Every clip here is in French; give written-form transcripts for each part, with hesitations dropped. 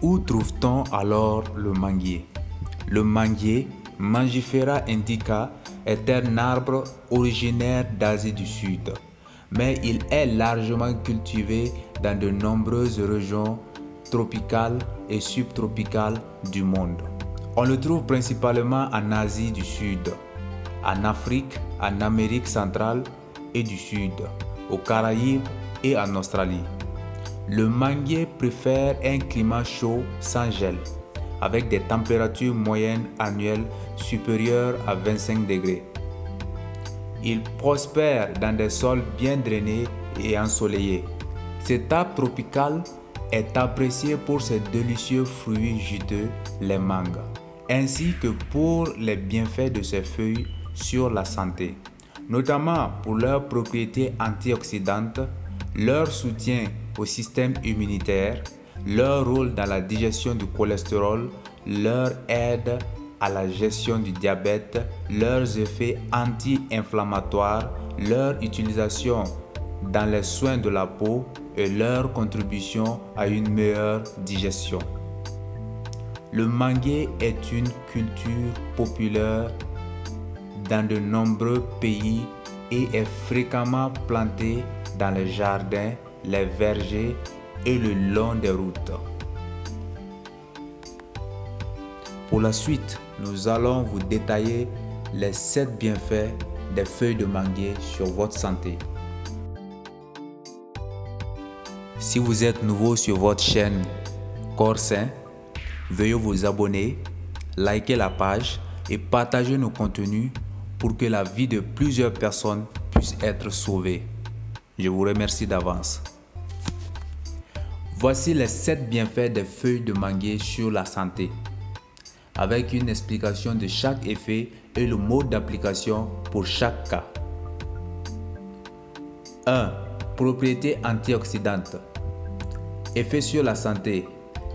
Où trouve-t-on alors le manguier? Le manguier, Mangifera indica, est un arbre originaire d'Asie du Sud, mais il est largement cultivé dans de nombreuses régions tropicales et subtropicales du monde. On le trouve principalement en Asie du Sud, en Afrique, en Amérique centrale et du Sud, aux Caraïbes et en Australie. Le manguier préfère un climat chaud sans gel, avec des températures moyennes annuelles supérieures à 25 degrés. Il prospère dans des sols bien drainés et ensoleillés. Cet arbre tropical est apprécié pour ses délicieux fruits juteux, les mangues, ainsi que pour les bienfaits de ses feuilles sur la santé, notamment pour leurs propriétés antioxydantes, leur soutien au système immunitaire, leur rôle dans la digestion du cholestérol, leur aide à la gestion du diabète, leurs effets anti-inflammatoires, leur utilisation dans les soins de la peau et leur contribution à une meilleure digestion. Le manguier est une culture populaire dans de nombreux pays et est fréquemment planté dans les jardins, les vergers et le long des routes. Pour la suite, nous allons vous détailler les 7 bienfaits des feuilles de manguier sur votre santé. Si vous êtes nouveau sur votre chaîne Corps Sain, veuillez vous abonner, liker la page et partager nos contenus pour que la vie de plusieurs personnes puisse être sauvée. Je vous remercie d'avance. Voici les 7 bienfaits des feuilles de manguier sur la santé, avec une explication de chaque effet et le mode d'application pour chaque cas. 1. Propriétés antioxydantes. Effet sur la santé.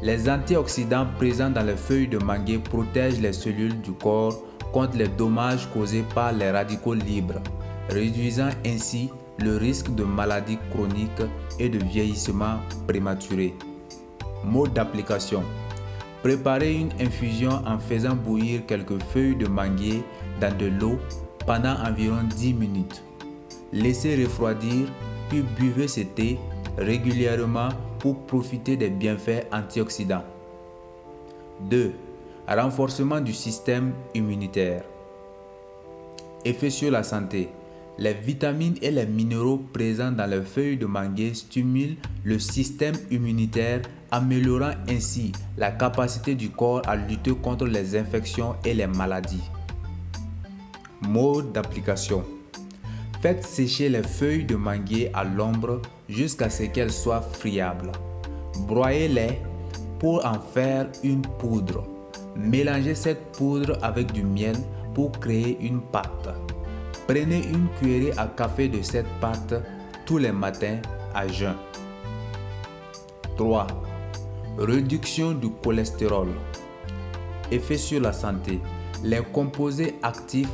Les antioxydants présents dans les feuilles de manguier protègent les cellules du corps contre les dommages causés par les radicaux libres, réduisant ainsi le risque de maladies chroniques et de vieillissement prématuré. Mode d'application. Préparez une infusion en faisant bouillir quelques feuilles de manguier dans de l'eau pendant environ 10 minutes. Laissez refroidir puis buvez ce thé régulièrement pour profiter des bienfaits antioxydants. 2. Renforcement du système immunitaire. Effet sur la santé. Les vitamines et les minéraux présents dans les feuilles de manguier stimulent le système immunitaire, améliorant ainsi la capacité du corps à lutter contre les infections et les maladies. Mode d'application. Faites sécher les feuilles de manguier à l'ombre jusqu'à ce qu'elles soient friables. Broyez-les pour en faire une poudre. Mélangez cette poudre avec du miel pour créer une pâte. Prenez une cuillerée à café de cette pâte tous les matins à jeun. 3. Réduction du cholestérol. Effet sur la santé. Les composés actifs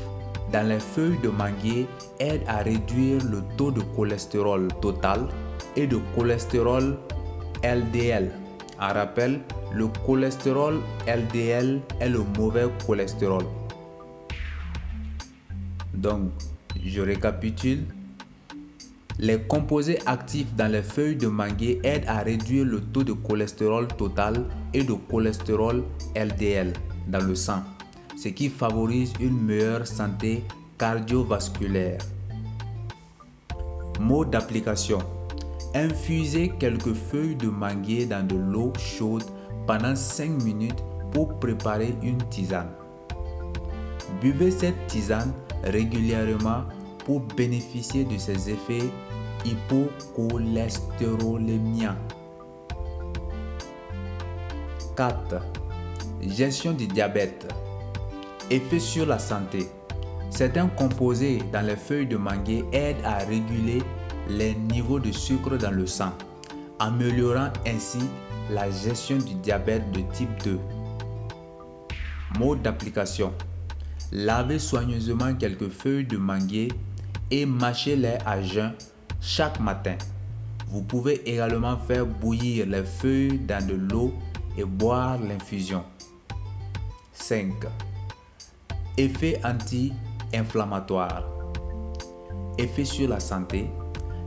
dans les feuilles de manguier aident à réduire le taux de cholestérol total et de cholestérol LDL. En rappel, le cholestérol LDL est le mauvais cholestérol. Donc, je récapitule. Les composés actifs dans les feuilles de manguier aident à réduire le taux de cholestérol total et de cholestérol LDL dans le sang, ce qui favorise une meilleure santé cardiovasculaire. Mode d'application. Infusez quelques feuilles de manguier dans de l'eau chaude pendant 5 minutes pour préparer une tisane. Buvez cette tisane régulièrement pour bénéficier de ses effets hypocholestérolémiens. 4. Gestion du diabète. Effet sur la santé. Certains composés dans les feuilles de manguier aident à réguler les niveaux de sucre dans le sang, améliorant ainsi la gestion du diabète de type 2. Mode d'application. Lavez soigneusement quelques feuilles de manguier et mâchez-les à jeun chaque matin. Vous pouvez également faire bouillir les feuilles dans de l'eau et boire l'infusion. 5. Effet anti-inflammatoire. Effet sur la santé.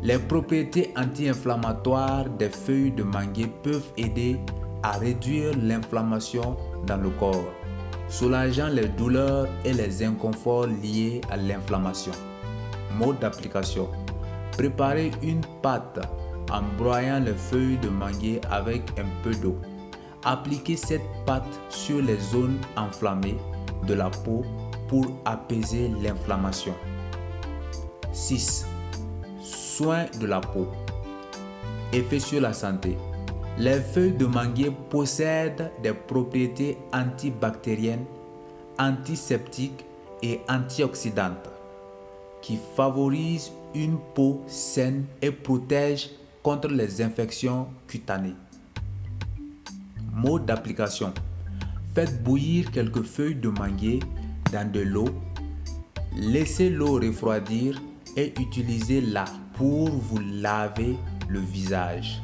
Les propriétés anti-inflammatoires des feuilles de manguier peuvent aider à réduire l'inflammation dans le corps, soulageant les douleurs et les inconforts liés à l'inflammation. Mode d'application. Préparez une pâte en broyant les feuilles de manguier avec un peu d'eau. Appliquez cette pâte sur les zones enflammées de la peau pour apaiser l'inflammation. 6. Soins de la peau. Effet sur la santé. Les feuilles de manguier possèdent des propriétés antibactériennes, antiseptiques et antioxydantes qui favorisent une peau saine et protègent contre les infections cutanées. Mode d'application. Faites bouillir quelques feuilles de manguier dans de l'eau, laissez l'eau refroidir et utilisez-la pour vous laver le visage.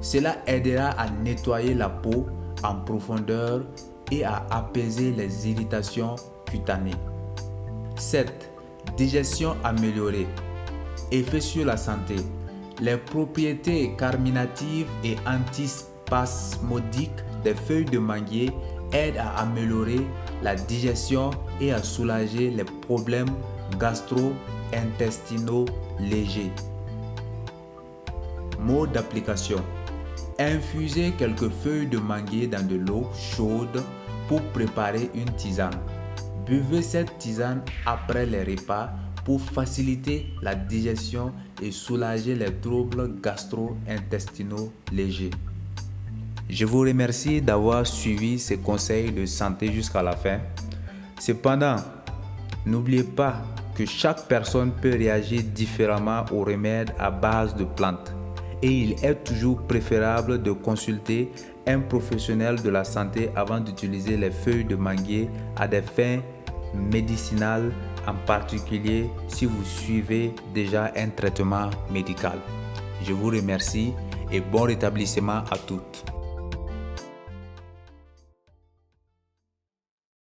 Cela aidera à nettoyer la peau en profondeur et à apaiser les irritations cutanées. 7. Digestion améliorée. Effet sur la santé. Les propriétés carminatives et antispasmodiques des feuilles de manguier aident à améliorer la digestion et à soulager les problèmes gastro-intestinaux légers. Mode d'application. Infusez quelques feuilles de manguier dans de l'eau chaude pour préparer une tisane. Buvez cette tisane après les repas pour faciliter la digestion et soulager les troubles gastro-intestinaux légers. Je vous remercie d'avoir suivi ces conseils de santé jusqu'à la fin. Cependant, n'oubliez pas que chaque personne peut réagir différemment aux remèdes à base de plantes. Et il est toujours préférable de consulter un professionnel de la santé avant d'utiliser les feuilles de manguier à des fins médicinales, en particulier si vous suivez déjà un traitement médical. Je vous remercie et bon rétablissement à toutes.